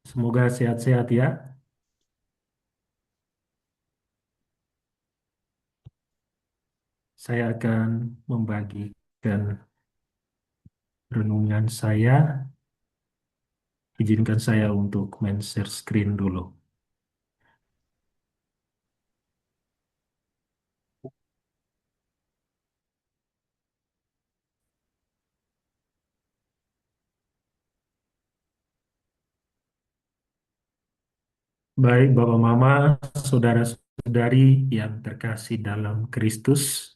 Semoga sehat-sehat ya. Saya akan membagikan renungan saya. Izinkan saya untuk main share screen dulu. Baik, Bapak Mama, saudara-saudari yang terkasih dalam Kristus.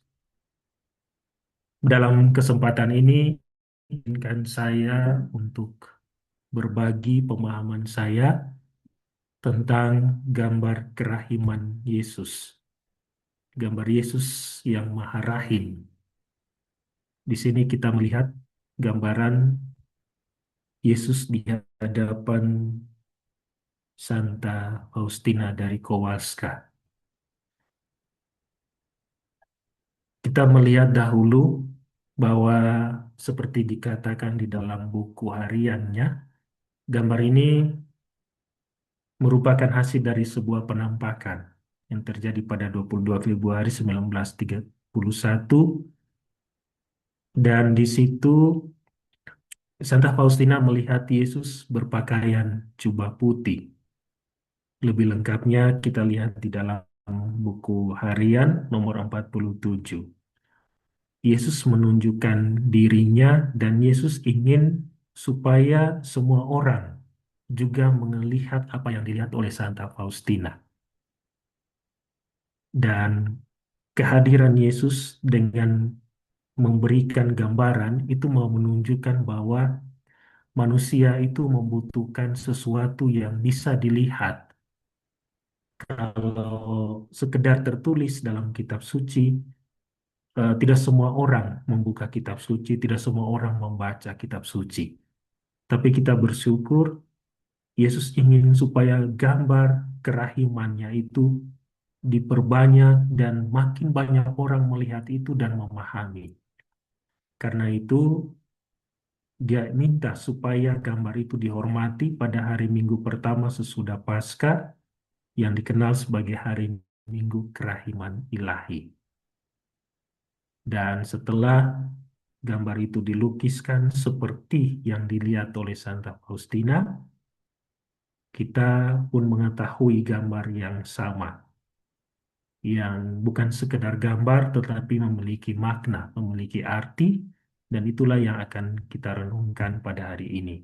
Dalam kesempatan ini, izinkan saya untuk berbagi pemahaman saya tentang gambar kerahiman Yesus. Gambar Yesus yang Maha Rahim. Di sini kita melihat gambaran Yesus di hadapan Santa Faustina dari Kowalska. Kita melihat dahulu bahwa seperti dikatakan di dalam buku hariannya, gambar ini merupakan hasil dari sebuah penampakan yang terjadi pada 22 Februari 1931 dan di situ Santa Faustina melihat Yesus berpakaian jubah putih. Lebih lengkapnya kita lihat di dalam buku harian nomor 47. Yesus menunjukkan dirinya dan Yesus ingin supaya semua orang juga melihat apa yang dilihat oleh Santa Faustina. Dan kehadiran Yesus dengan memberikan gambaran itu mau menunjukkan bahwa manusia itu membutuhkan sesuatu yang bisa dilihat. Kalau sekedar tertulis dalam kitab suci, tidak semua orang membuka kitab suci, tidak semua orang membaca kitab suci. Tapi kita bersyukur Yesus ingin supaya gambar kerahimannya itu diperbanyak dan makin banyak orang melihat itu dan memahami. Karena itu dia minta supaya gambar itu dihormati pada hari Minggu pertama sesudah Paskah yang dikenal sebagai hari Minggu Kerahiman Ilahi. Dan setelah gambar itu dilukiskan seperti yang dilihat oleh Santa Faustina, kita pun mengetahui gambar yang sama, yang bukan sekedar gambar tetapi memiliki makna, memiliki arti, dan itulah yang akan kita renungkan pada hari ini.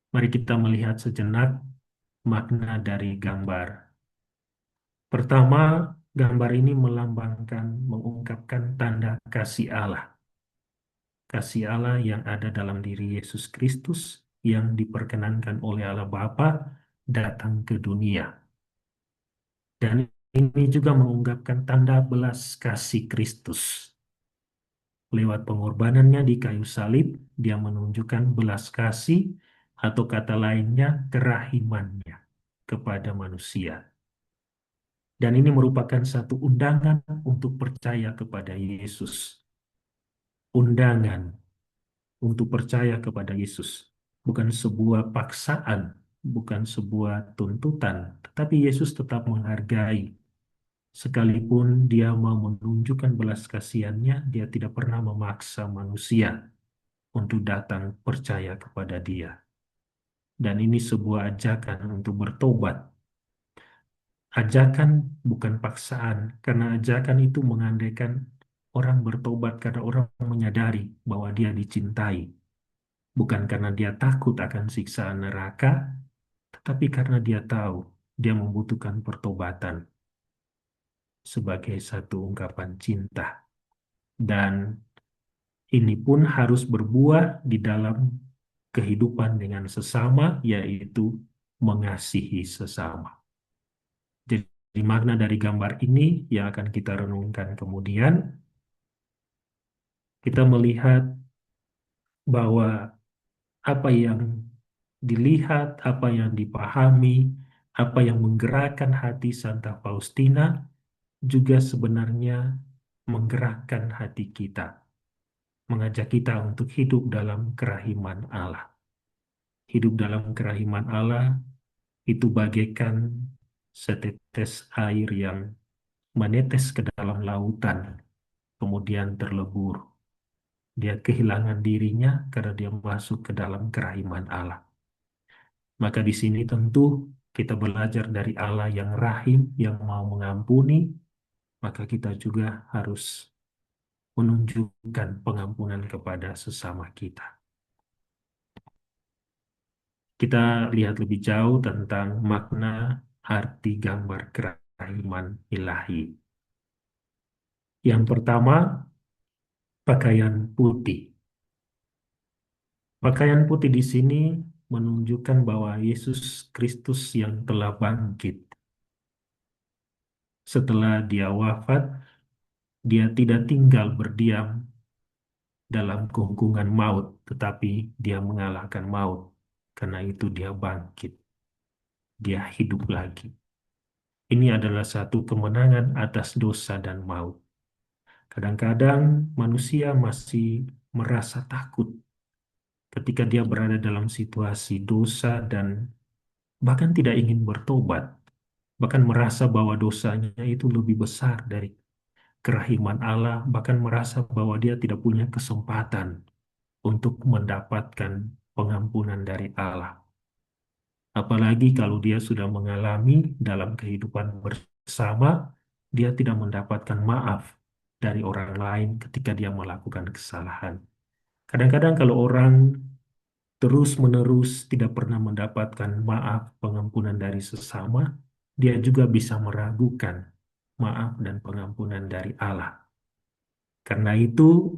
Mari kita melihat sejenak makna dari gambar. Pertama, gambar ini melambangkan, mengungkapkan tanda kasih Allah. Kasih Allah yang ada dalam diri Yesus Kristus yang diperkenankan oleh Allah Bapa datang ke dunia. Dan ini juga mengungkapkan tanda belas kasih Kristus. Lewat pengorbanannya di kayu salib, dia menunjukkan belas kasih atau kata lainnya kerahimannya kepada manusia. Dan ini merupakan satu undangan untuk percaya kepada Yesus. Undangan untuk percaya kepada Yesus. Bukan sebuah paksaan, bukan sebuah tuntutan, tetapi Yesus tetap menghargai. Sekalipun dia mau menunjukkan belas kasihannya, dia tidak pernah memaksa manusia untuk datang percaya kepada dia. Dan ini sebuah ajakan untuk bertobat. Ajakan bukan paksaan, karena ajakan itu mengandaikan orang bertobat karena orang menyadari bahwa dia dicintai. Bukan karena dia takut akan siksaan neraka, tetapi karena dia tahu dia membutuhkan pertobatan sebagai satu ungkapan cinta. Dan ini pun harus berbuah di dalam kehidupan dengan sesama, yaitu mengasihi sesama. Jadi makna dari gambar ini yang akan kita renungkan kemudian, kita melihat bahwa apa yang dilihat, apa yang dipahami, apa yang menggerakkan hati Santa Faustina juga sebenarnya menggerakkan hati kita, mengajak kita untuk hidup dalam kerahiman Allah. Hidup dalam kerahiman Allah itu bagaikan setetes air yang menetes ke dalam lautan, kemudian terlebur. Dia kehilangan dirinya karena dia masuk ke dalam kerahiman Allah. Maka di sini tentu kita belajar dari Allah yang rahim, yang mau mengampuni, maka kita juga harus menunjukkan pengampunan kepada sesama kita. Kita lihat lebih jauh tentang makna arti gambar kerahiman ilahi. Yang pertama, pakaian putih. Pakaian putih di sini menunjukkan bahwa Yesus Kristus yang telah bangkit. Setelah dia wafat, dia tidak tinggal berdiam dalam kungkungan maut, tetapi dia mengalahkan maut. Karena itu dia bangkit, dia hidup lagi. Ini adalah satu kemenangan atas dosa dan maut. Kadang-kadang manusia masih merasa takut ketika dia berada dalam situasi dosa dan bahkan tidak ingin bertobat, bahkan merasa bahwa dosanya itu lebih besar dari kerahiman Allah, bahkan merasa bahwa dia tidak punya kesempatan untuk mendapatkan pengampunan dari Allah. Apalagi kalau dia sudah mengalami dalam kehidupan bersama, dia tidak mendapatkan maaf dari orang lain ketika dia melakukan kesalahan. Kadang-kadang kalau orang terus-menerus tidak pernah mendapatkan maaf, pengampunan dari sesama, dia juga bisa meragukan maaf dan pengampunan dari Allah. Karena itu,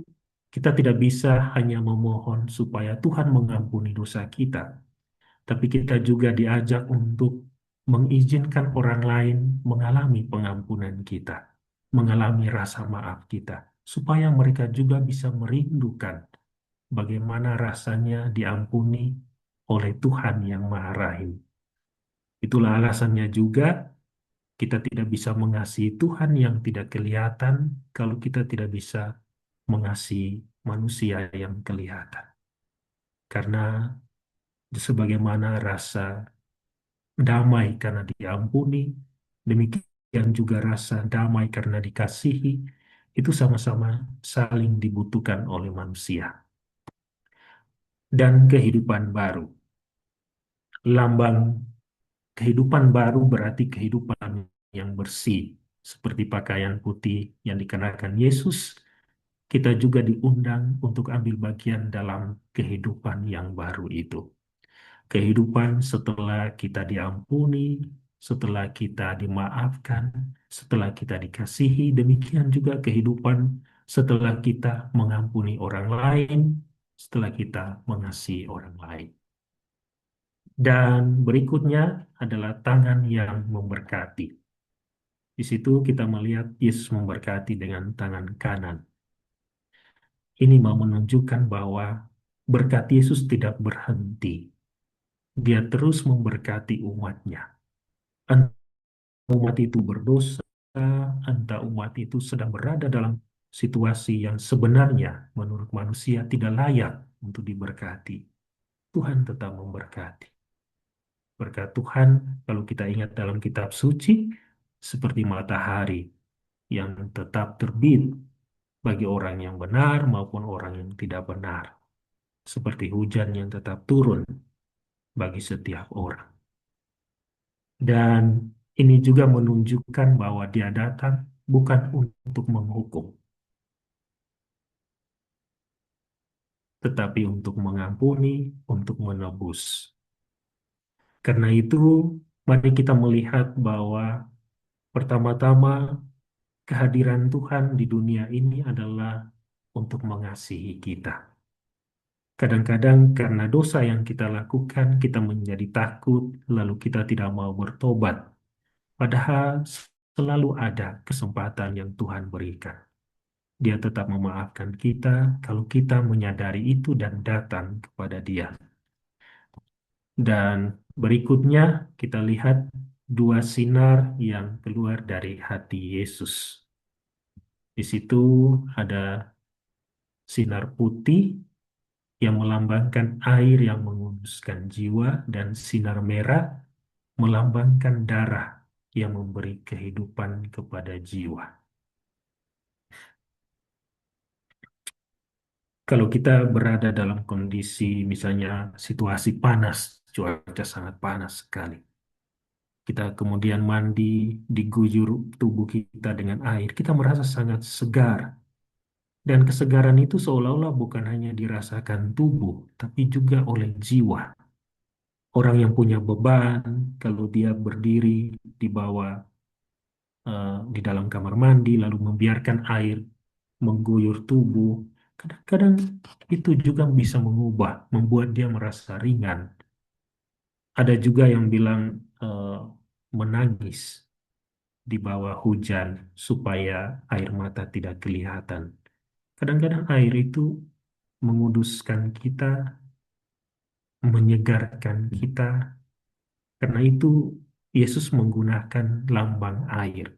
kita tidak bisa hanya memohon supaya Tuhan mengampuni dosa kita, tapi kita juga diajak untuk mengizinkan orang lain mengalami pengampunan kita, mengalami rasa maaf kita, supaya mereka juga bisa merindukan bagaimana rasanya diampuni oleh Tuhan yang Maha Rahim. Itulah alasannya juga kita tidak bisa mengasihi Tuhan yang tidak kelihatan kalau kita tidak bisa mengasihi manusia yang kelihatan. Karena sebagaimana rasa damai karena diampuni, demikian juga rasa damai karena dikasihi, itu sama-sama saling dibutuhkan oleh manusia. Dan kehidupan baru. Lambang kehidupan baru berarti kehidupan yang bersih. Seperti pakaian putih yang dikenakan Yesus, kita juga diundang untuk ambil bagian dalam kehidupan yang baru itu. Kehidupan setelah kita diampuni, setelah kita dimaafkan, setelah kita dikasihi, demikian juga kehidupan setelah kita mengampuni orang lain, setelah kita mengasihi orang lain. Dan berikutnya adalah tangan yang memberkati. Di situ kita melihat Yesus memberkati dengan tangan kanan. Ini mau menunjukkan bahwa berkat Yesus tidak berhenti. Dia terus memberkati umatnya. Entah umat itu berdosa, entah umat itu sedang berada dalam situasi yang sebenarnya menurut manusia tidak layak untuk diberkati. Tuhan tetap memberkati. Berkat Tuhan, kalau kita ingat dalam kitab suci, seperti matahari yang tetap terbit bagi orang yang benar maupun orang yang tidak benar. Seperti hujan yang tetap turun bagi setiap orang. Dan ini juga menunjukkan bahwa dia datang bukan untuk menghukum, tetapi untuk mengampuni, untuk menebus. Karena itu, mari kita melihat bahwa pertama-tama kehadiran Tuhan di dunia ini adalah untuk mengasihi kita. Kadang-kadang karena dosa yang kita lakukan, kita menjadi takut, lalu kita tidak mau bertobat. Padahal selalu ada kesempatan yang Tuhan berikan. Dia tetap memaafkan kita kalau kita menyadari itu dan datang kepada Dia. Dan berikutnya kita lihat dua sinar yang keluar dari hati Yesus. Di situ ada sinar putih yang melambangkan air yang menguduskan jiwa, dan sinar merah melambangkan darah yang memberi kehidupan kepada jiwa. Kalau kita berada dalam kondisi misalnya situasi panas, cuaca sangat panas sekali, kita kemudian mandi, diguyur tubuh kita dengan air, kita merasa sangat segar. Dan kesegaran itu seolah-olah bukan hanya dirasakan tubuh, tapi juga oleh jiwa. Orang yang punya beban, kalau dia berdiri di bawah, di dalam kamar mandi, lalu membiarkan air mengguyur tubuh, kadang-kadang itu juga bisa mengubah, membuat dia merasa ringan. Ada juga yang bilang menangis di bawah hujan supaya air mata tidak kelihatan. Kadang-kadang air itu menguduskan kita, menyegarkan kita. Karena itu Yesus menggunakan lambang air.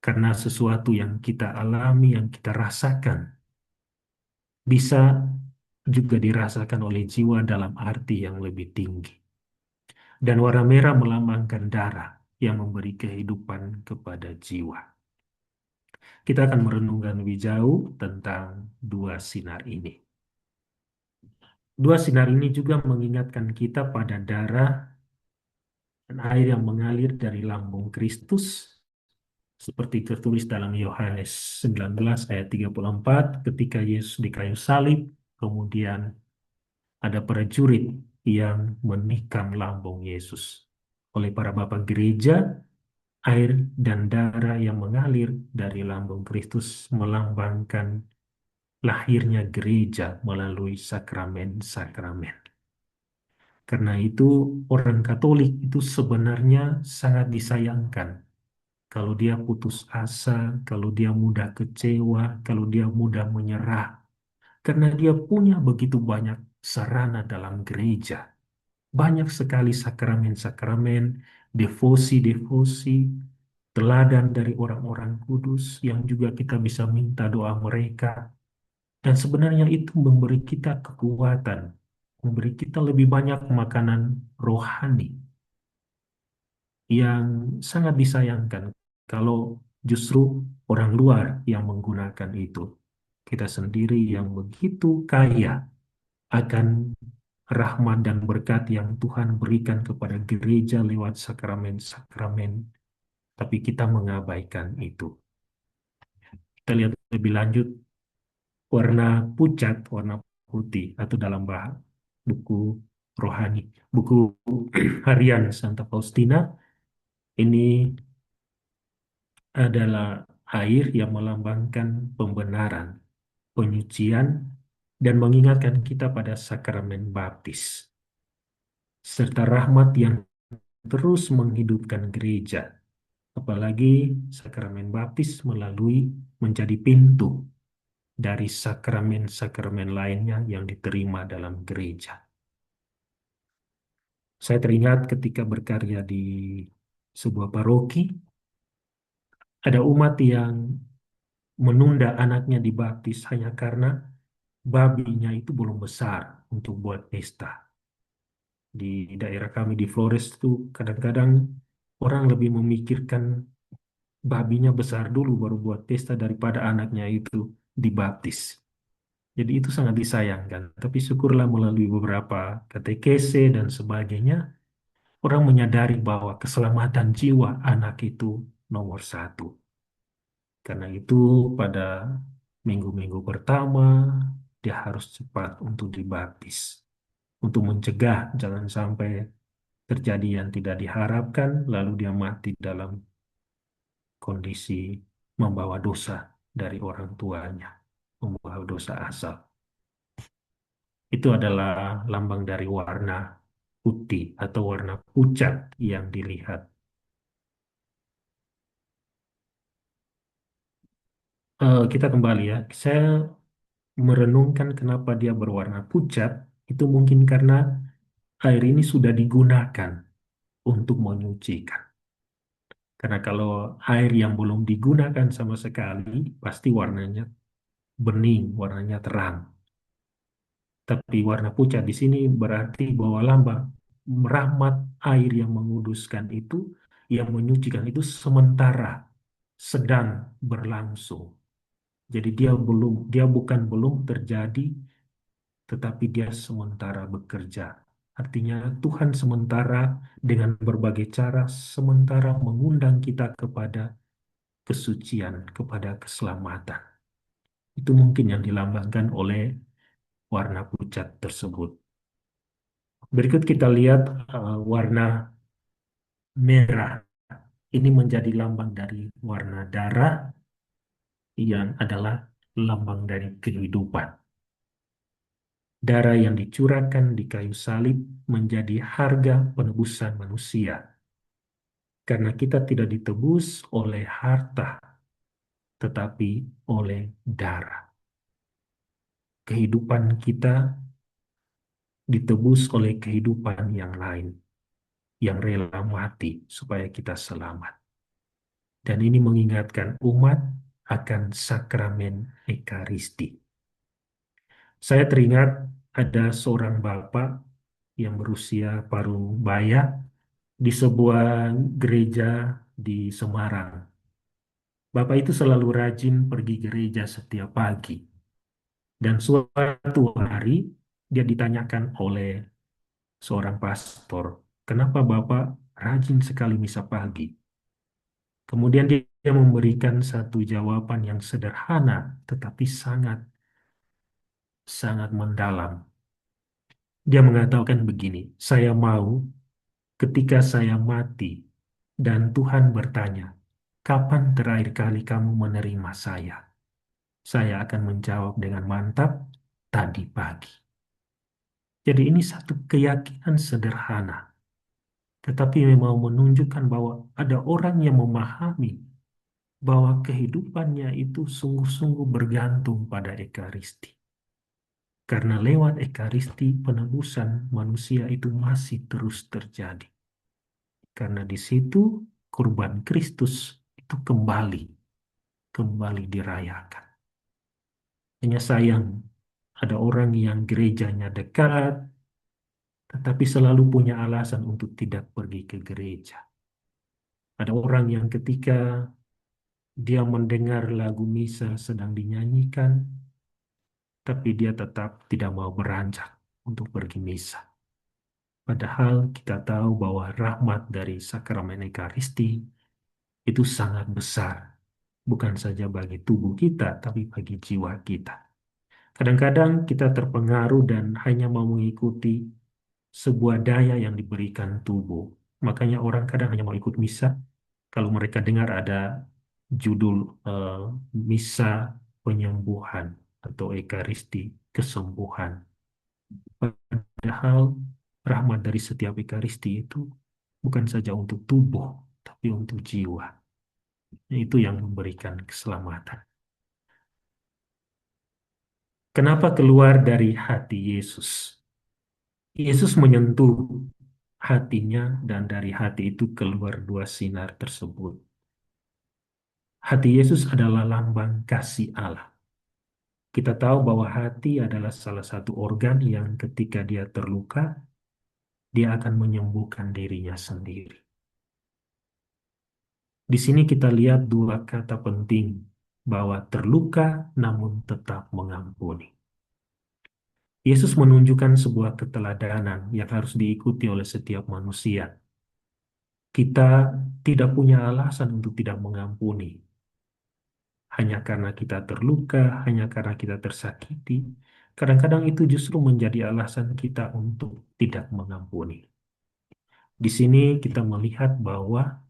Karena sesuatu yang kita alami, yang kita rasakan, bisa juga dirasakan oleh jiwa dalam arti yang lebih tinggi. Dan warna merah melambangkan darah yang memberi kehidupan kepada jiwa. Kita akan merenungkan lebih jauh tentang dua sinar ini. Dua sinar ini juga mengingatkan kita pada darah dan air yang mengalir dari lambung Kristus, seperti tertulis dalam Yohanes 19 ayat 34, ketika Yesus di kayu salib, kemudian ada prajurit yang menikam lambung Yesus. Oleh para bapak gereja, air dan darah yang mengalir dari lambung Kristus melambangkan lahirnya gereja melalui sakramen-sakramen. Karena itu orang Katolik itu sebenarnya sangat disayangkan kalau dia putus asa, kalau dia mudah kecewa, kalau dia mudah menyerah. Karena dia punya begitu banyak sarana dalam gereja. Banyak sekali sakramen-sakramen, devosi-devosi, teladan dari orang-orang kudus yang juga kita bisa minta doa mereka. Dan sebenarnya itu memberi kita kekuatan, memberi kita lebih banyak makanan rohani yang sangat disayangkan kalau justru orang luar yang menggunakan itu. Kita sendiri yang begitu kaya akan rahmat dan berkat yang Tuhan berikan kepada gereja lewat sakramen-sakramen, tapi kita mengabaikan itu. Kita lihat lebih lanjut, warna pucat, warna putih, atau dalam bahasa buku rohani, buku harian Santa Faustina, ini adalah air yang melambangkan pembenaran, penyucian, dan mengingatkan kita pada sakramen baptis, serta rahmat yang terus menghidupkan gereja. Apalagi sakramen baptis melalui menjadi pintu dari sakramen-sakramen lainnya yang diterima dalam gereja. Saya teringat ketika berkarya di sebuah paroki, ada umat yang menunda anaknya dibaptis hanya karena babinya itu belum besar untuk buat pesta. Di daerah kami di Flores itu kadang-kadang orang lebih memikirkan babinya besar dulu baru buat pesta daripada anaknya itu dibaptis. Jadi itu sangat disayangkan. Tapi syukurlah melalui beberapa katekese dan sebagainya, orang menyadari bahwa keselamatan jiwa anak itu nomor satu. Karena itu pada minggu-minggu pertama, dia harus cepat untuk dibaptis. Untuk mencegah jangan sampai terjadi yang tidak diharapkan, lalu dia mati dalam kondisi membawa dosa dari orang tuanya, membawa dosa asal. Itu adalah lambang dari warna putih atau warna pucat yang dilihat. Kita kembali ya, saya merenungkan kenapa dia berwarna pucat, itu mungkin karena air ini sudah digunakan untuk menyucikan. Karena kalau air yang belum digunakan sama sekali, pasti warnanya bening, warnanya terang. Tapi warna pucat di sini berarti bahwa lambang rahmat air yang menguduskan itu, yang menyucikan itu sementara, sedang berlangsung. Jadi dia bukan belum terjadi, tetapi dia sementara bekerja. Artinya Tuhan sementara dengan berbagai cara sementara mengundang kita kepada kesucian, kepada keselamatan. Itu mungkin yang dilambangkan oleh warna pucat tersebut. Berikut kita lihat warna merah. Ini menjadi lambang dari warna darah yang adalah lambang dari kehidupan. Darah yang dicurahkan di kayu salib menjadi harga penebusan manusia. Karena kita tidak ditebus oleh harta, tetapi oleh darah. Kehidupan kita ditebus oleh kehidupan yang lain, yang rela mati supaya kita selamat. Dan ini mengingatkan umat akan sakramen Ekaristi. Saya teringat ada seorang bapak yang berusia paruh baya di sebuah gereja di Semarang. Bapak itu selalu rajin pergi gereja setiap pagi. Dan suatu hari dia ditanyakan oleh seorang pastor, kenapa Bapak rajin sekali misa pagi? Kemudian dia memberikan satu jawaban yang sederhana, tetapi sangat sangat mendalam. Dia mengatakan begini, saya mau ketika saya mati dan Tuhan bertanya, kapan terakhir kali kamu menerima saya? Saya akan menjawab dengan mantap, tadi pagi. Jadi ini satu keyakinan sederhana, tetapi memang menunjukkan bahwa ada orang yang memahami bahwa kehidupannya itu sungguh-sungguh bergantung pada Ekaristi. Karena lewat Ekaristi penebusan manusia itu masih terus terjadi. Karena di situ kurban Kristus itu kembali dirayakan. Hanya sayang, ada orang yang gerejanya dekat, tetapi selalu punya alasan untuk tidak pergi ke gereja. Ada orang yang ketika dia mendengar lagu misa sedang dinyanyikan, tapi dia tetap tidak mau beranjak untuk pergi misa. Padahal kita tahu bahwa rahmat dari sakramen Ekaristi itu sangat besar, bukan saja bagi tubuh kita, tapi bagi jiwa kita. Kadang-kadang kita terpengaruh dan hanya mau mengikuti sebuah daya yang diberikan tubuh. Makanya orang kadang hanya mau ikut misa kalau mereka dengar ada judul eh, misa penyembuhan atau Ekaristi kesembuhan. Padahal rahmat dari setiap Ekaristi itu bukan saja untuk tubuh, tapi untuk jiwa. Itu yang memberikan keselamatan. Kenapa keluar dari hati Yesus? Yesus menyentuh hatinya dan dari hati itu keluar dua sinar tersebut. Hati Yesus adalah lambang kasih Allah. Kita tahu bahwa hati adalah salah satu organ yang ketika dia terluka, dia akan menyembuhkan dirinya sendiri. Di sini kita lihat dua kata penting, bahwa terluka namun tetap mengampuni. Yesus menunjukkan sebuah keteladanan yang harus diikuti oleh setiap manusia. Kita tidak punya alasan untuk tidak mengampuni. Hanya karena kita terluka, hanya karena kita tersakiti. Kadang-kadang itu justru menjadi alasan kita untuk tidak mengampuni. Di sini kita melihat bahwa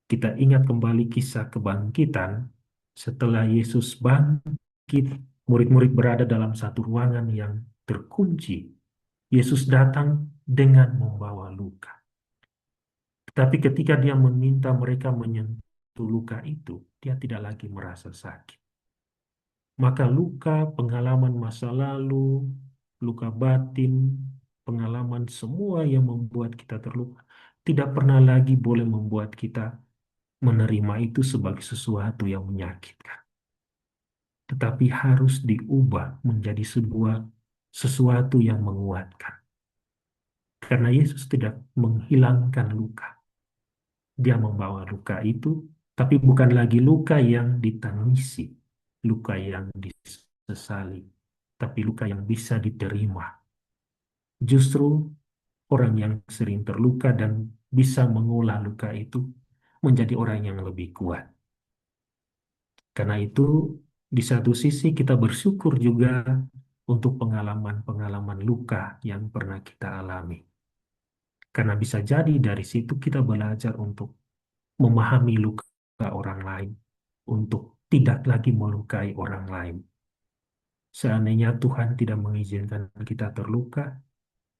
kita ingat kembali kisah kebangkitan setelah Yesus bangkit, murid-murid berada dalam satu ruangan yang terkunci. Yesus datang dengan membawa luka. Tapi ketika dia meminta mereka menyentuh luka itu, dia tidak lagi merasa sakit. Maka luka, pengalaman masa lalu, luka batin, pengalaman semua yang membuat kita terluka, tidak pernah lagi boleh membuat kita menerima itu sebagai sesuatu yang menyakitkan. Tetapi harus diubah menjadi sebuah sesuatu yang menguatkan. Karena Yesus tidak menghilangkan luka. Dia membawa luka itu, tapi bukan lagi luka yang ditangisi, luka yang disesali, tapi luka yang bisa diterima. Justru orang yang sering terluka dan bisa mengolah luka itu menjadi orang yang lebih kuat. Karena itu, di satu sisi kita bersyukur juga untuk pengalaman-pengalaman luka yang pernah kita alami. Karena bisa jadi dari situ kita belajar untuk memahami luka orang lain, untuk tidak lagi melukai orang lain. Seandainya Tuhan tidak mengizinkan kita terluka,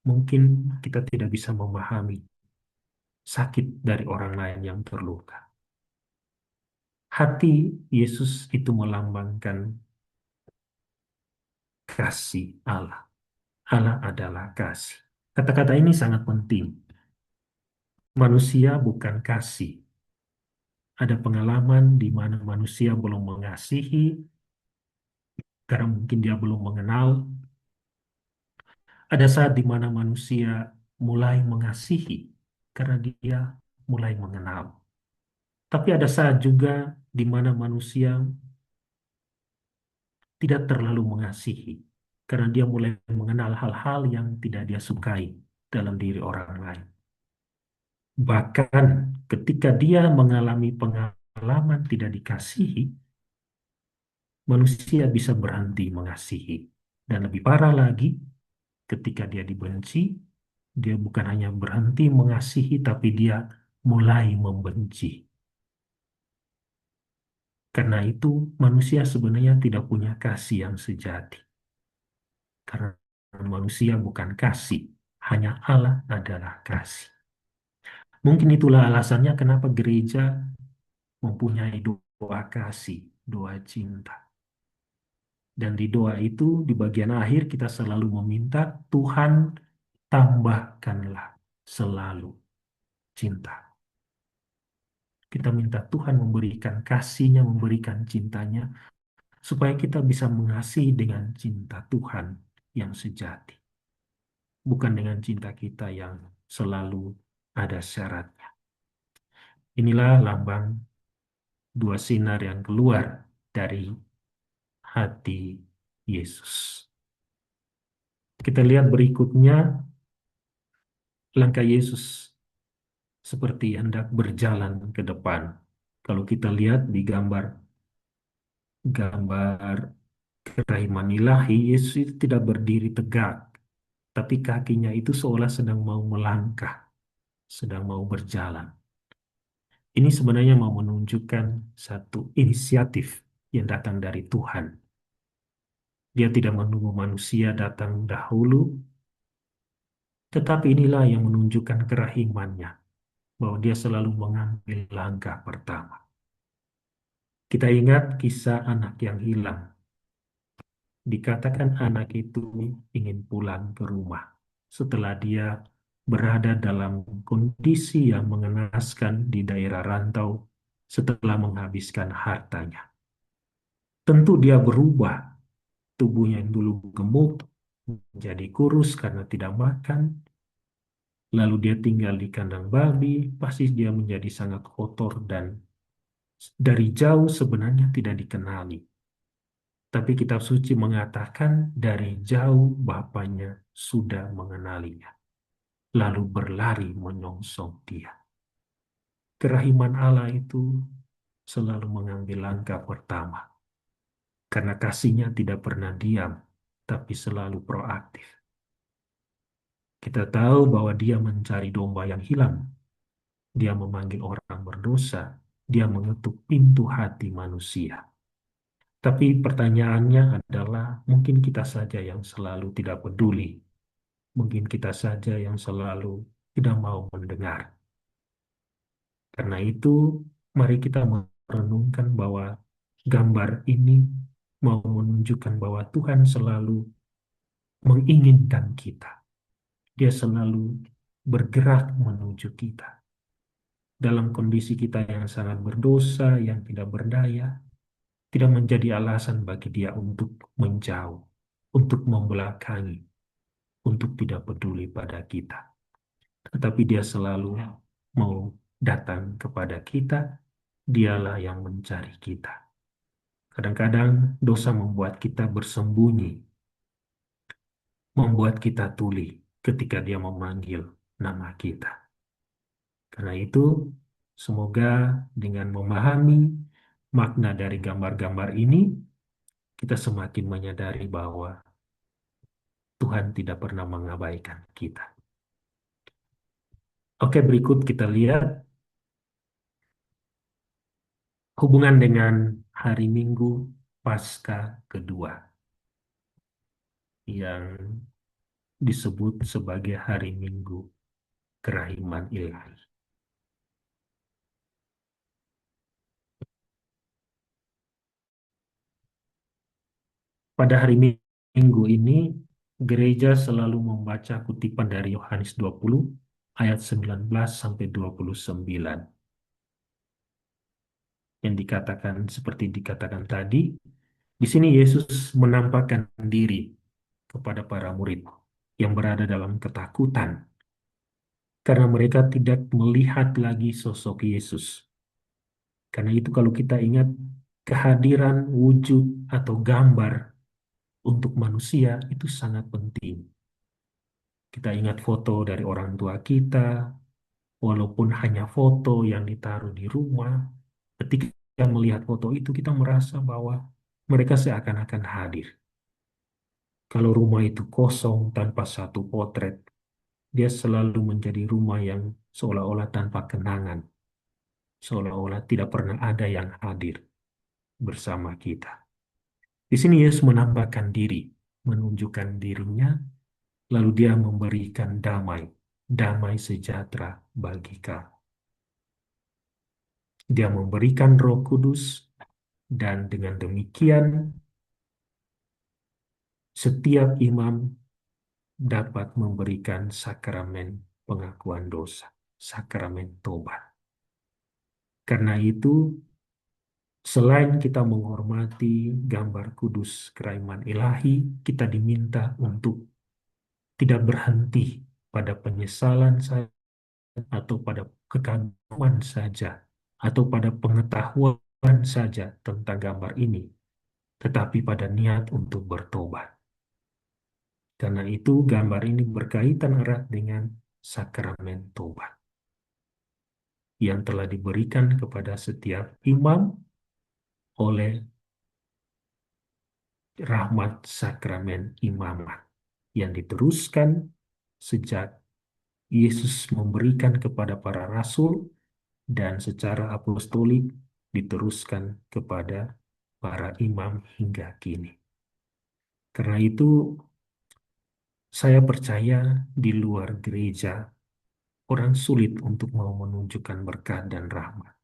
mungkin kita tidak bisa memahami sakit dari orang lain yang terluka. Hati Yesus itu melambangkan kasih Allah. Allah adalah kasih. Kata-kata ini sangat penting. Manusia bukan kasih. Ada pengalaman di mana manusia belum mengasihi, karena mungkin dia belum mengenal. Ada saat di mana manusia mulai mengasihi, karena dia mulai mengenal. Tapi ada saat juga di mana manusia tidak terlalu mengasihi, karena dia mulai mengenal hal-hal yang tidak dia sukai dalam diri orang lain. Bahkan ketika dia mengalami pengalaman tidak dikasihi, manusia bisa berhenti mengasihi. Dan lebih parah lagi, ketika dia dibenci, dia bukan hanya berhenti mengasihi, tapi dia mulai membenci. Karena itu, manusia sebenarnya tidak punya kasih yang sejati. Karena manusia bukan kasih, hanya Allah adalah kasih. Mungkin itulah alasannya kenapa gereja mempunyai doa kasih, doa cinta. Dan di doa itu, di bagian akhir kita selalu meminta, Tuhan tambahkanlah selalu cinta. Kita minta Tuhan memberikan kasih-Nya, memberikan cintanya, supaya kita bisa mengasihi dengan cinta Tuhan yang sejati. Bukan dengan cinta kita yang selalu ada syaratnya. Inilah lambang dua sinar yang keluar dari hati Yesus. Kita lihat berikutnya, langkah Yesus seperti hendak berjalan ke depan. Kalau kita lihat di gambar kerahiman ilahi, Yesus itu tidak berdiri tegak, tapi kakinya itu seolah sedang mau melangkah, sedang mau berjalan. Ini sebenarnya mau menunjukkan satu inisiatif yang datang dari Tuhan. Dia tidak menunggu manusia datang dahulu, tetapi inilah yang menunjukkan kerahimannya, bahwa dia selalu mengambil langkah pertama. Kita ingat kisah anak yang hilang. Dikatakan anak itu ingin pulang ke rumah setelah dia berada dalam kondisi yang mengenaskan di daerah rantau setelah menghabiskan hartanya. Tentu dia berubah, tubuhnya yang dulu gemuk menjadi kurus karena tidak makan, lalu dia tinggal di kandang babi, pasti dia menjadi sangat kotor dan dari jauh sebenarnya tidak dikenali. Tapi kitab suci mengatakan dari jauh bapaknya sudah mengenalinya, lalu berlari menyongsong dia. Kerahiman Allah itu selalu mengambil langkah pertama, karena kasihnya tidak pernah diam, tapi selalu proaktif. Kita tahu bahwa dia mencari domba yang hilang. Dia memanggil orang berdosa. Dia mengetuk pintu hati manusia. Tapi pertanyaannya adalah, mungkin kita saja yang selalu tidak peduli. Mungkin kita saja yang selalu tidak mau mendengar. Karena itu, mari kita merenungkan bahwa gambar ini mau menunjukkan bahwa Tuhan selalu menginginkan kita. Dia selalu bergerak menuju kita. Dalam kondisi kita yang sangat berdosa, yang tidak berdaya, tidak menjadi alasan bagi dia untuk menjauh. untuk membelakangi, untuk tidak peduli pada kita. Tetapi dia selalu mau datang kepada kita, dialah yang mencari kita. Kadang-kadang dosa membuat kita bersembunyi, membuat kita tuli ketika dia memanggil nama kita. Karena itu, semoga dengan memahami makna dari gambar-gambar ini, kita semakin menyadari bahwa Tuhan tidak pernah mengabaikan kita. Oke, berikut kita lihat hubungan dengan hari Minggu Paskah kedua yang disebut sebagai hari Minggu Kerahiman Ilahi. Pada hari Minggu ini, gereja selalu membaca kutipan dari Yohanes 20 ayat 19 sampai 29 yang dikatakan seperti dikatakan tadi. Di sini Yesus menampakkan diri kepada para murid yang berada dalam ketakutan karena mereka tidak melihat lagi sosok Yesus. Karena itu kalau kita ingat kehadiran wujud atau gambar untuk manusia itu sangat penting. Kita ingat foto dari orang tua kita, walaupun hanya foto yang ditaruh di rumah, ketika melihat foto itu kita merasa bahwa mereka seakan-akan hadir. Kalau rumah itu kosong tanpa satu potret, dia selalu menjadi rumah yang seolah-olah tanpa kenangan, seolah-olah tidak pernah ada yang hadir bersama kita. Di sini Yesus menampakkan diri, menunjukkan dirinya, lalu dia memberikan damai, damai sejahtera bagi kamu. Dia memberikan Roh Kudus, dan dengan demikian setiap imam dapat memberikan sakramen pengakuan dosa, sakramen tobat. Karena itu, selain kita menghormati gambar kudus kerahiman ilahi, kita diminta untuk tidak berhenti pada penyesalan saja, atau pada kekaguman saja, atau pada pengetahuan saja tentang gambar ini, tetapi pada niat untuk bertobat. Karena itu gambar ini berkaitan erat dengan sakramen tobat yang telah diberikan kepada setiap imam oleh rahmat sakramen imamat yang diteruskan sejak Yesus memberikan kepada para rasul dan secara apostolik diteruskan kepada para imam hingga kini. Karena itu saya percaya di luar gereja orang sulit untuk mau menunjukkan berkat dan rahmat.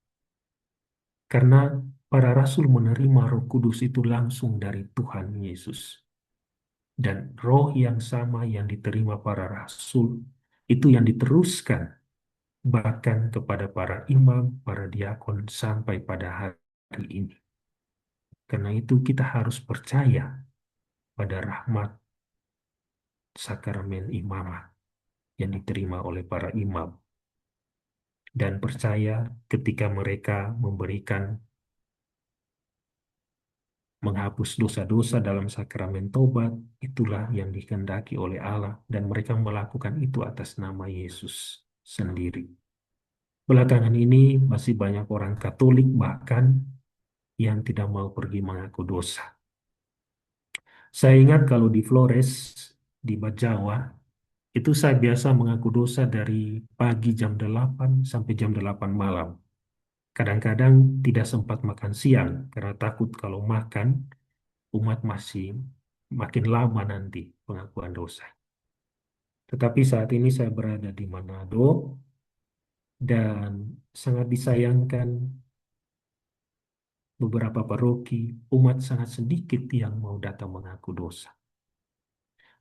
Karena para rasul menerima Roh Kudus itu langsung dari Tuhan Yesus. Dan roh yang sama yang diterima para rasul itu yang diteruskan bahkan kepada para imam, para diakon sampai pada hari ini. Karena itu kita harus percaya pada rahmat sakramen imamah yang diterima oleh para imam. Dan percaya ketika mereka memberikan menghapus dosa-dosa dalam sakramen tobat, itulah yang dikehendaki oleh Allah dan mereka melakukan itu atas nama Yesus sendiri. Belakangan ini masih banyak orang Katolik bahkan yang tidak mau pergi mengaku dosa. Saya ingat kalau di Flores, di Bajawa, itu saya biasa mengaku dosa dari pagi jam 8 sampai jam 8 malam. Kadang-kadang tidak sempat makan siang karena takut kalau makan umat masih makin lama nanti pengakuan dosa. Tetapi saat ini saya berada di Manado dan sangat disayangkan beberapa paroki umat sangat sedikit yang mau datang mengaku dosa.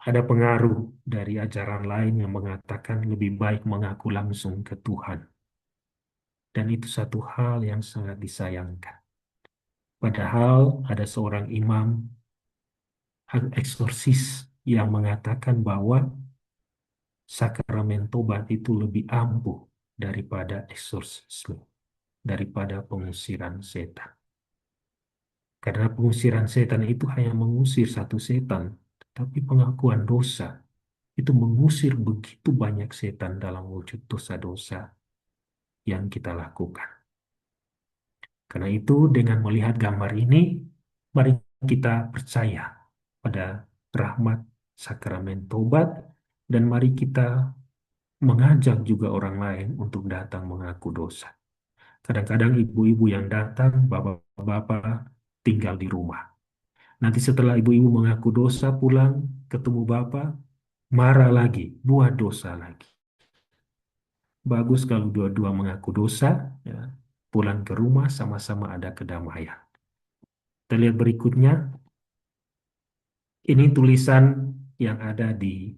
Ada pengaruh dari ajaran lain yang mengatakan lebih baik mengaku langsung ke Tuhan. Dan itu satu hal yang sangat disayangkan. Padahal ada seorang imam hak eksorsis yang mengatakan bahwa sakramen tobat itu lebih ampuh daripada eksorsisme, daripada pengusiran setan. Karena pengusiran setan itu hanya mengusir satu setan, tapi pengakuan dosa itu mengusir begitu banyak setan dalam wujud dosa-dosa yang kita lakukan. Karena itu, dengan melihat gambar ini, mari kita percaya pada rahmat sakramen tobat, dan mari kita mengajak juga orang lain untuk datang mengaku dosa. Kadang-kadang ibu-ibu yang datang, bapak-bapak tinggal di rumah. Nanti setelah ibu-ibu mengaku dosa pulang, ketemu bapak, marah lagi, buat dosa lagi. Bagus kalau dua-dua mengaku dosa, ya, pulang ke rumah sama-sama ada kedamaian. Kita lihat berikutnya, ini tulisan yang ada di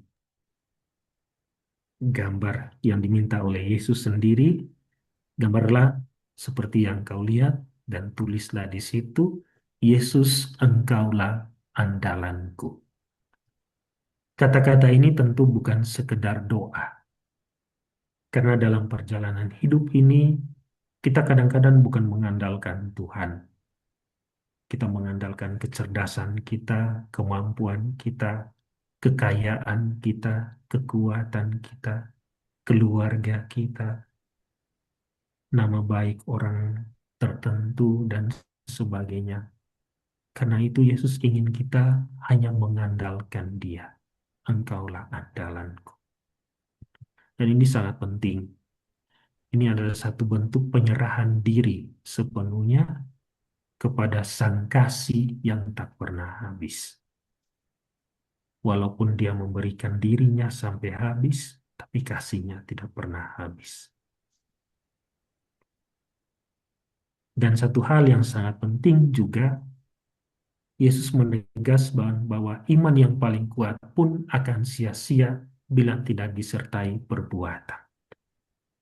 gambar yang diminta oleh Yesus sendiri. Gambarlah seperti yang kau lihat dan tulislah di situ, Yesus, engkaulah andalanku. Kata-kata ini tentu bukan sekedar doa, karena dalam perjalanan hidup ini kita kadang-kadang bukan mengandalkan Tuhan. Kita mengandalkan kecerdasan kita, kemampuan kita, kekayaan kita, kekuatan kita, keluarga kita, nama baik orang tertentu, dan sebagainya. Karena itu Yesus ingin kita hanya mengandalkan Dia. Engkaulah andalanku. Dan ini sangat penting. Ini adalah satu bentuk penyerahan diri sepenuhnya kepada Sang Kasih yang tak pernah habis. Walaupun Dia memberikan dirinya sampai habis, tapi kasihnya tidak pernah habis. Dan satu hal yang sangat penting juga, Yesus menegaskan bahwa iman yang paling kuat pun akan sia-sia bila tidak disertai perbuatan.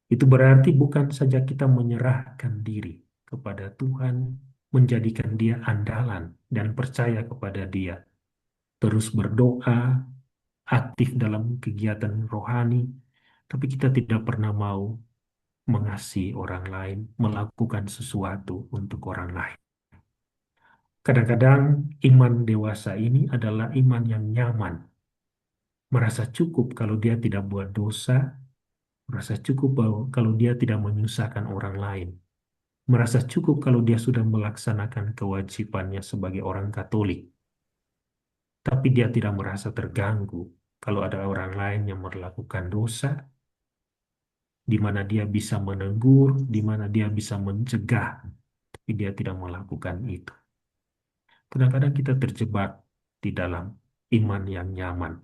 Itu berarti bukan saja kita menyerahkan diri kepada Tuhan, menjadikan Dia andalan dan percaya kepada Dia, terus berdoa, aktif dalam kegiatan rohani, tapi kita tidak pernah mau mengasihi orang lain, melakukan sesuatu untuk orang lain. Kadang-kadang iman dewasa ini adalah iman yang nyaman, merasa cukup kalau dia tidak buat dosa, merasa cukup kalau dia tidak menyusahkan orang lain, merasa cukup kalau dia sudah melaksanakan kewajibannya sebagai orang Katolik, tapi dia tidak merasa terganggu kalau ada orang lain yang melakukan dosa, di mana dia bisa menegur, di mana dia bisa mencegah, tapi dia tidak melakukan itu. Kadang-kadang kita terjebak di dalam iman yang nyaman,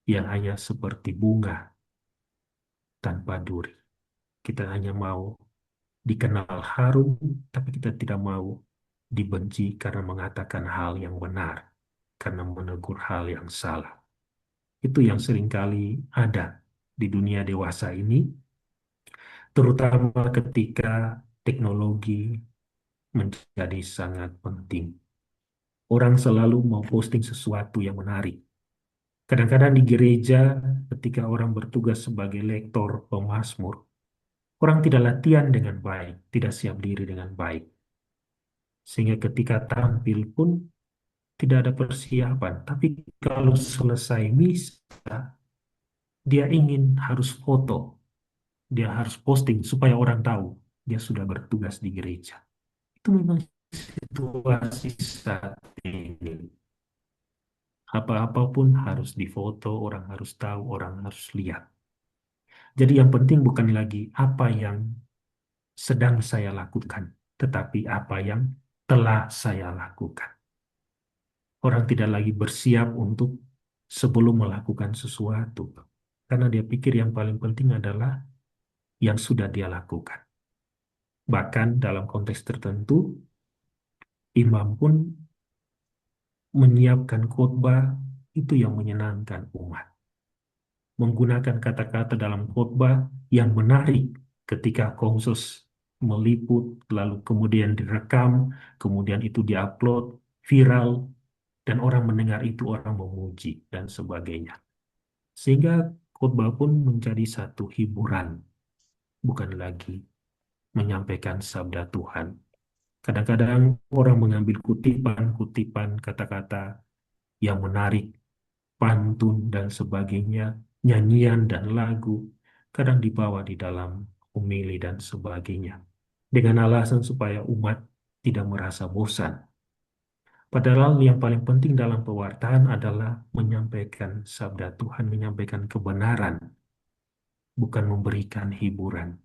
yang hanya seperti bunga tanpa duri. Kita hanya mau dikenal harum, tapi kita tidak mau dibenci karena mengatakan hal yang benar, karena menegur hal yang salah. Itu yang seringkali ada di dunia dewasa ini, terutama ketika teknologi menjadi sangat penting. Orang selalu mau posting sesuatu yang menarik. Kadang-kadang di gereja, ketika orang bertugas sebagai lektor, pemazmur, orang tidak latihan dengan baik, tidak siap diri dengan baik. Sehingga ketika tampil pun tidak ada persiapan. Tapi kalau selesai misa, dia ingin harus foto, dia harus posting supaya orang tahu dia sudah bertugas di gereja. Itu memang situasi saat ini. Apa-apa pun harus difoto, orang harus tahu, orang harus lihat. Jadi yang penting bukan lagi apa yang sedang saya lakukan, tetapi apa yang telah saya lakukan. Orang tidak lagi bersiap untuk sebelum melakukan sesuatu, karena dia pikir yang paling penting adalah yang sudah dia lakukan. Bahkan dalam konteks tertentu, imam pun menyiapkan khotbah itu yang menyenangkan umat. Menggunakan kata-kata dalam khotbah yang menarik ketika Komsos meliput, lalu kemudian direkam, kemudian itu diupload, viral. dan orang mendengar itu orang memuji dan sebagainya. Sehingga khotbah pun menjadi satu hiburan, bukan lagi menyampaikan sabda Tuhan. Kadang-kadang orang mengambil kutipan-kutipan kata-kata yang menarik, pantun dan sebagainya, nyanyian dan lagu, kadang dibawa di dalam homili dan sebagainya, dengan alasan supaya umat tidak merasa bosan. Padahal yang paling penting dalam pewartaan adalah menyampaikan sabda Tuhan, menyampaikan kebenaran, bukan memberikan hiburan.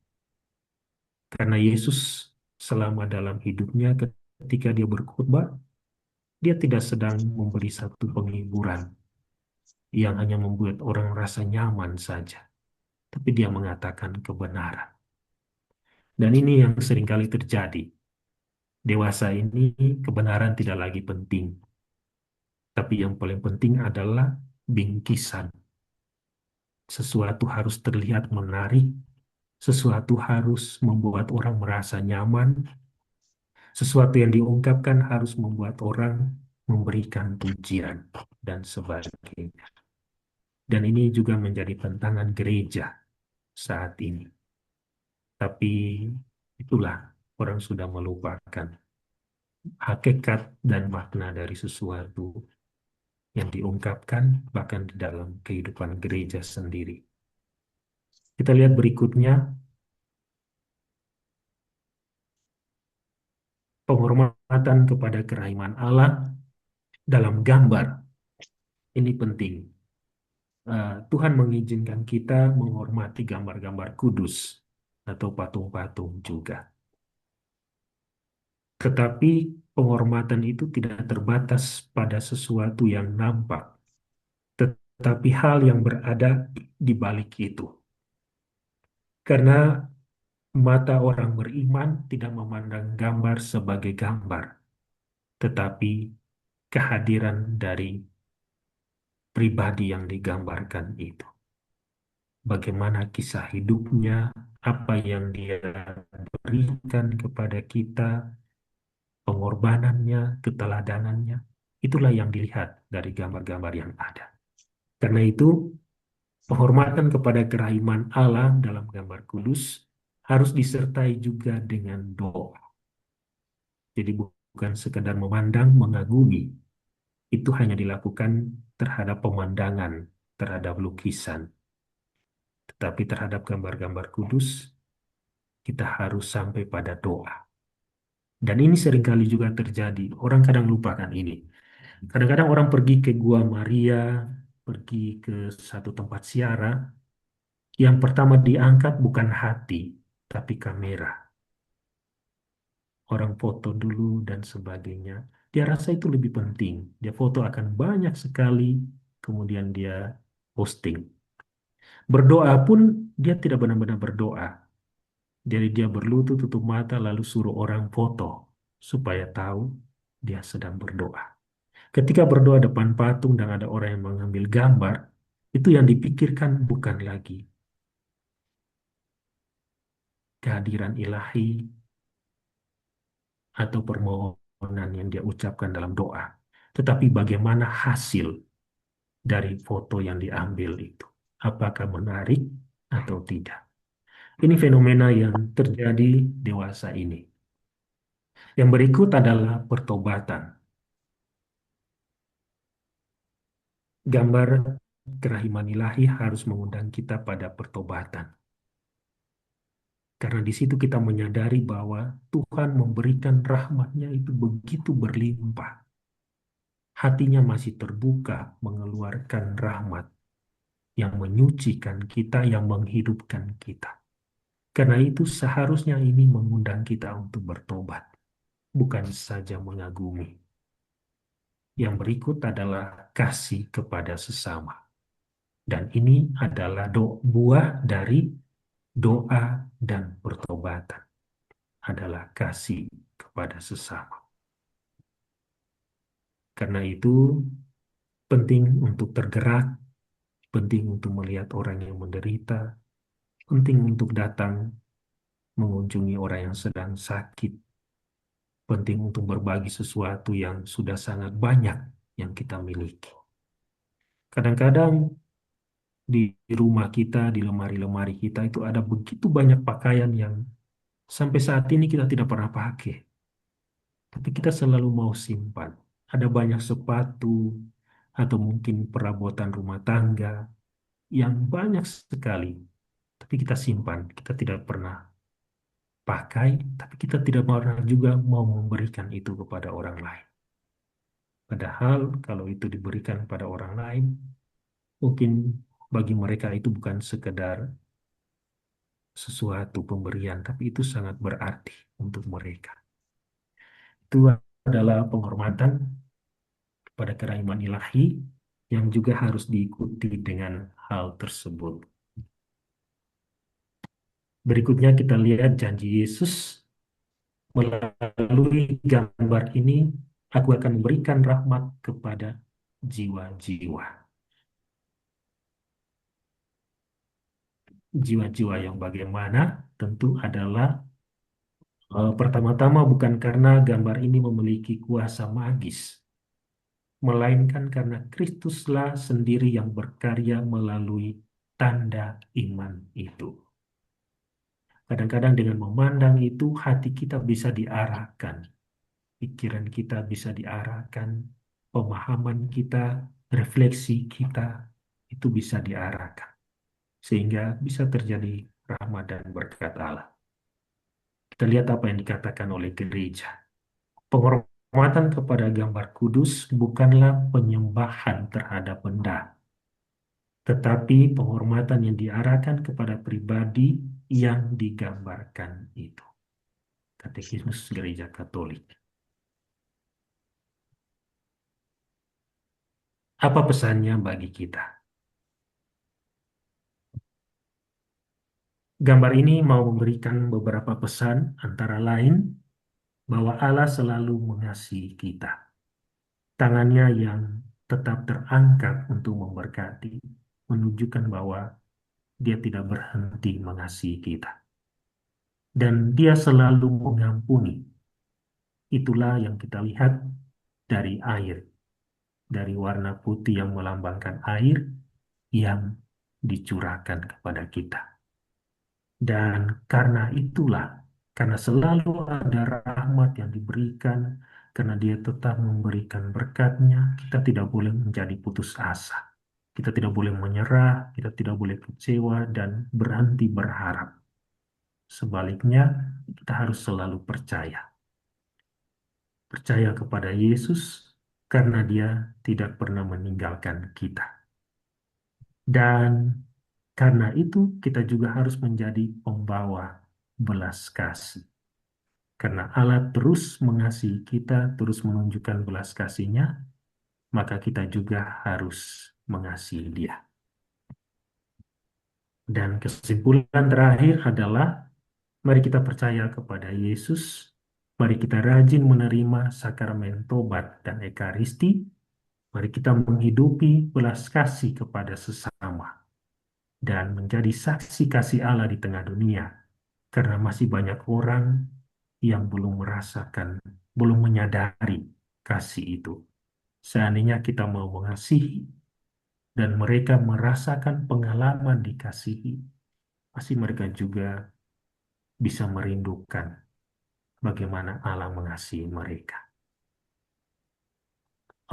Karena Yesus selama dalam hidupnya ketika dia berkhotbah, dia tidak sedang memberi satu penghiburan yang hanya membuat orang rasa nyaman saja, tapi dia mengatakan kebenaran. Dan ini yang seringkali terjadi. Dewasa ini kebenaran tidak lagi penting, tapi yang paling penting adalah bingkisan. Sesuatu harus terlihat menarik, sesuatu harus membuat orang merasa nyaman, sesuatu yang diungkapkan harus membuat orang memberikan pujian dan sebagainya. Dan ini juga menjadi tantangan gereja saat ini. Tapi itulah orang sudah melupakan hakikat dan makna dari sesuatu yang diungkapkan bahkan di dalam kehidupan gereja sendiri. Kita lihat berikutnya, penghormatan kepada kerahiman Allah dalam gambar. Ini penting. Tuhan mengizinkan kita menghormati gambar-gambar kudus atau patung-patung juga. Tetapi penghormatan itu tidak terbatas pada sesuatu yang nampak, tetapi hal yang berada di balik itu. Karena mata orang beriman tidak memandang gambar sebagai gambar, tetapi kehadiran dari pribadi yang digambarkan itu. Bagaimana kisah hidupnya, apa yang dia berikan kepada kita, pengorbanannya, keteladanannya, itulah yang dilihat dari gambar-gambar yang ada. Karena itu, penghormatan kepada kerahiman Allah dalam gambar kudus harus disertai juga dengan doa. Jadi bukan sekedar memandang, mengagumi. Itu hanya dilakukan terhadap pemandangan, terhadap lukisan. Tetapi terhadap gambar-gambar kudus, kita harus sampai pada doa. Dan ini seringkali juga terjadi. Orang kadang lupakan ini. Kadang-kadang orang pergi ke Gua Maria, pergi ke satu tempat ziarah, yang pertama diangkat bukan hati, tapi kamera. Orang foto dulu dan sebagainya. Dia rasa itu lebih penting. Dia foto akan banyak sekali, kemudian dia posting. Berdoa pun dia tidak benar-benar berdoa. Jadi dia berlutut, tutup mata, lalu suruh orang foto supaya tahu dia sedang berdoa. Ketika berdoa depan patung dan ada orang yang mengambil gambar, itu yang dipikirkan bukan lagi kehadiran ilahi atau permohonan yang dia ucapkan dalam doa, tetapi bagaimana hasil dari foto yang diambil itu. Apakah menarik atau tidak? Ini fenomena yang terjadi dewasa ini. Yang berikut adalah pertobatan. Gambar kerahiman ilahi harus mengundang kita pada pertobatan. Karena di situ kita menyadari bahwa Tuhan memberikan rahmat-Nya itu begitu berlimpah. Hatinya masih terbuka mengeluarkan rahmat yang menyucikan kita, yang menghidupkan kita. Karena itu seharusnya ini mengundang kita untuk bertobat, bukan saja mengagumi. Yang berikut adalah kasih kepada sesama. Dan ini adalah buah dari doa dan pertobatan. Adalah kasih kepada sesama. Karena itu penting untuk tergerak, penting untuk melihat orang yang menderita, penting untuk datang mengunjungi orang yang sedang sakit, penting untuk berbagi sesuatu yang sudah sangat banyak yang kita miliki. Kadang-kadang di rumah kita, di lemari-lemari kita itu ada begitu banyak pakaian yang sampai saat ini kita tidak pernah pakai, tapi kita selalu mau simpan. Ada banyak sepatu atau mungkin perabotan rumah tangga yang banyak sekali, tapi kita simpan, kita tidak pernah pakai, tapi kita tidak pernah juga mau memberikan itu kepada orang lain. Padahal kalau itu diberikan pada orang lain, mungkin bagi mereka itu bukan sekedar sesuatu pemberian, tapi itu sangat berarti untuk mereka. Itu adalah penghormatan kepada kerahiman ilahi yang juga harus diikuti dengan hal tersebut. Berikutnya kita lihat janji Yesus melalui gambar ini, aku akan memberikan rahmat kepada jiwa-jiwa. Jiwa-jiwa yang bagaimana? Tentu adalah pertama-tama bukan karena gambar ini memiliki kuasa magis, melainkan karena Kristuslah sendiri yang berkarya melalui tanda iman itu. Kadang-kadang dengan memandang itu, hati kita bisa diarahkan, pikiran kita bisa diarahkan, pemahaman kita, refleksi kita, itu bisa diarahkan. Sehingga bisa terjadi rahmat dan berkat Allah. Kita lihat apa yang dikatakan oleh gereja. Penghormatan kepada gambar kudus bukanlah penyembahan terhadap benda, tetapi penghormatan yang diarahkan kepada pribadi yang digambarkan itu. Katekismus Gereja Katolik. Apa pesannya bagi kita? Gambar ini mau memberikan beberapa pesan, antara lain bahwa Allah selalu mengasihi kita. Tangannya yang tetap terangkat untuk memberkati, menunjukkan bahwa Dia tidak berhenti mengasihi kita. Dan Dia selalu mengampuni. Itulah yang kita lihat dari air, dari warna putih yang melambangkan air yang dicurahkan kepada kita. Dan karena itulah, karena selalu ada rahmat yang diberikan, karena Dia tetap memberikan berkat-Nya, kita tidak boleh menjadi putus asa. Kita tidak boleh menyerah, kita tidak boleh kecewa, dan berhenti berharap. Sebaliknya, kita harus selalu percaya. Percaya kepada Yesus, karena Dia tidak pernah meninggalkan kita. Dan karena itu, kita juga harus menjadi pembawa belas kasih. Karena Allah terus mengasihi kita, terus menunjukkan belas kasih-Nya, maka kita juga harus mengasihi Dia. Dan kesimpulan terakhir adalah, mari kita percaya kepada Yesus, mari kita rajin menerima sakramen tobat dan ekaristi, mari kita menghidupi belas kasih kepada sesama, dan menjadi saksi kasih Allah di tengah dunia, karena masih banyak orang yang belum merasakan, belum menyadari kasih itu. Seandainya kita mau mengasihi dan mereka merasakan pengalaman dikasihi, pasti mereka juga bisa merindukan bagaimana Allah mengasihi mereka.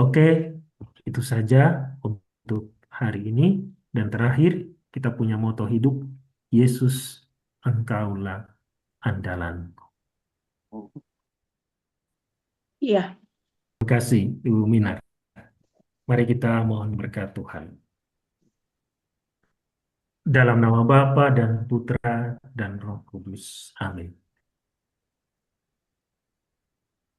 Oke, itu saja untuk hari ini. Dan terakhir, kita punya moto hidup, Yesus, Engkaulah andalanku. Iya, Terima kasih, Ibu Minar. Mari kita mohon berkat Tuhan. Dalam nama Bapa dan Putra dan Roh Kudus. Amin.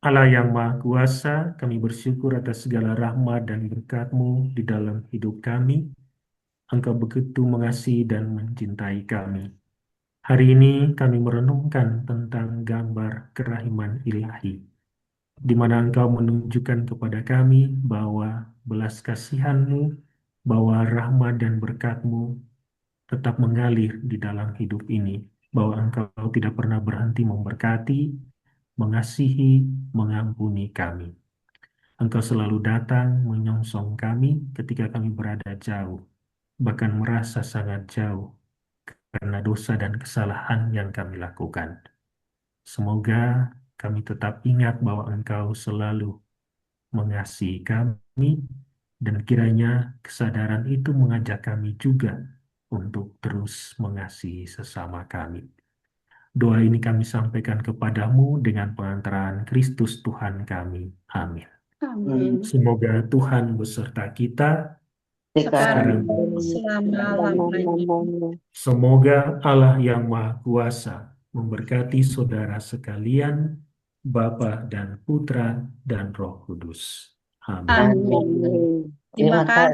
Allah yang Maha Kuasa, kami bersyukur atas segala rahmat dan berkat-Mu di dalam hidup kami. Engkau begitu mengasihi dan mencintai kami. Hari ini kami merenungkan tentang gambar kerahiman ilahi, di mana Engkau menunjukkan kepada kami bahwa belas kasihan-Mu, bahwa rahmat dan berkat-Mu tetap mengalir di dalam hidup ini, bahwa Engkau tidak pernah berhenti memberkati, mengasihi, mengampuni kami. Engkau selalu datang menyongsong kami ketika kami berada jauh, bahkan merasa sangat jauh karena dosa dan kesalahan yang kami lakukan. Semoga kami tetap ingat bahwa Engkau selalu mengasihi kami, dan kiranya kesadaran itu mengajak kami juga untuk terus mengasihi sesama kami. Doa ini kami sampaikan kepadamu dengan pengantaran Kristus Tuhan kami. Amin. Amin. Semoga Tuhan beserta kita Sekarang sekarang. dan selama-lamanya. Semoga Allah yang Maha Kuasa memberkati saudara sekalian, Bapa dan Putra dan Roh Kudus. Amin. Amin. Terima kasih.